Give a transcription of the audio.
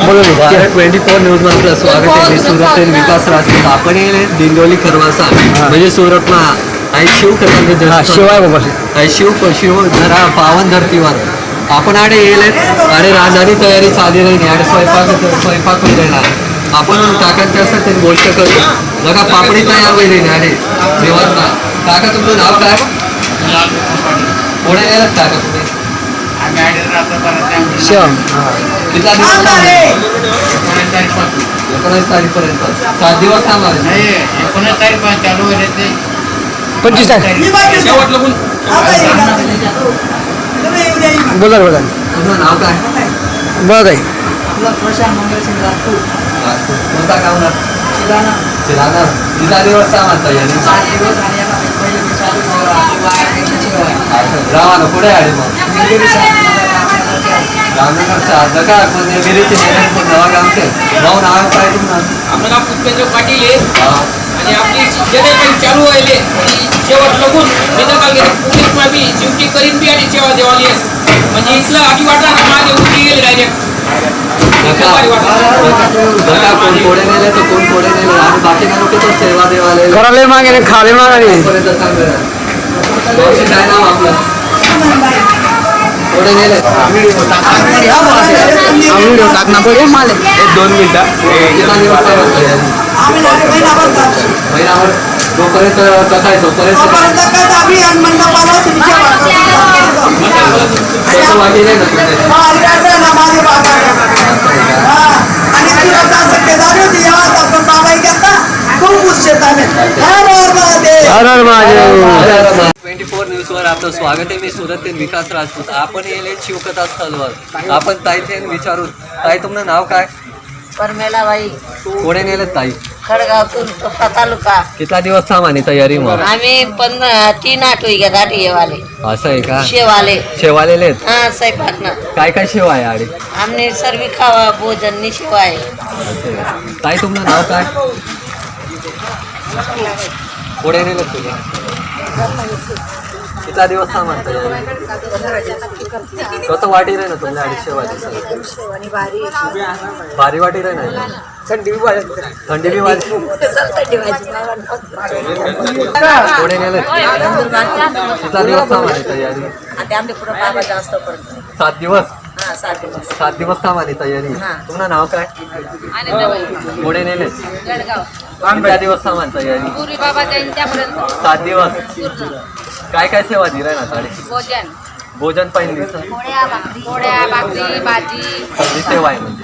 24 news मध्ये आपलं स्वागत आहे. मी सुरत विकास राजपूत. आपण येले दिंडोली खरवासा म्हणजे सुरतमा आई शिव करते शिवाय बाबा शिव जरा पावन धरतीवर आपण आडे येले आणि राजधानी तयारी चालली राहिली आणि स्वयंपाक होईल राहणार. आपण काकांच्या असं ते गोष्ट करतो बघा पापडी तयार होईल आणि देवांना. काका तुमचं नाव काय? पुढे गेलं काका तुम्ही कितना दिवस 19 तारीखपर्यंत 7 दिवस थांबा. 19 तारीख चालू होते 25 तारीख बोला तुमचं नाव काय? बरं आहे कोणता गाव ना? शिराना. किती दिवस थांबता याने रावा ना पुढे आले मग रामनगरचा जगा कोण गिरीचे नवा गावचे नाव नाव काय तुम्हाला? आपलं नाव पुष्पेंद्र पाटील आहे आणि आपली जे काही चालू आहे शेवट लगून पोलीस बी ड्युटी करीन बी आणि सेवा देवाली म्हणजे इथलं आधी वाटला माझे उठी गेले डायरेक्ट कोण कोडे नेले तर कोण कोडे नेले आणि बाकी लोक तो सेवा देवाले करायला मागे खाले मागे काय नाव आपलं? कोडे नेले व्हिडिओ टाकना पडेल माले 2 मिनिटं किती दिवस महिनाभर जोपर्यंत कसा आहे तोपर्यंत वाटी नाही हर महादेव 24 न्यूज वर आपलं स्वागत आहे. मी सुरत विकास राजपूत. आपण येले शिवकथा स्थळवर. आपण ताईथे विचारू ताई तुमचं नाव काय? परमेला बाई कोडे नेले ताई? खडगावतून कपडा तालुका. किती दिवस थांबानी तयारी मग? आम्ही 3 आठवडी घेतात येवाले असं आहे का? शेवाले शेवालेले हा स्वयंपाक ना काय काय शेवा आहे आडी? आमने सर्व खावा भोजननी शेवा आहे. ताई तुमचं नाव काय? कोडे नेले तुझे किती दिवस थांबान तयारी? कसं वाटी रे ना तुमच्या 250 वाटी भारी वाटी रे ना थंडी बी वाजली कोडे नेले किती दिवस थांबानी तयारी? 7 दिवस 7 दिवस थांबानी तयारी. तुमचं नाव काय? कोडे नेले किती दिवस थांबान तयारी? 7 दिवस काय काय सेवा दिलाय ना ताडी? भोजन पहिली पोळ्या भाकरी भाजी सेवा आहे म्हणजे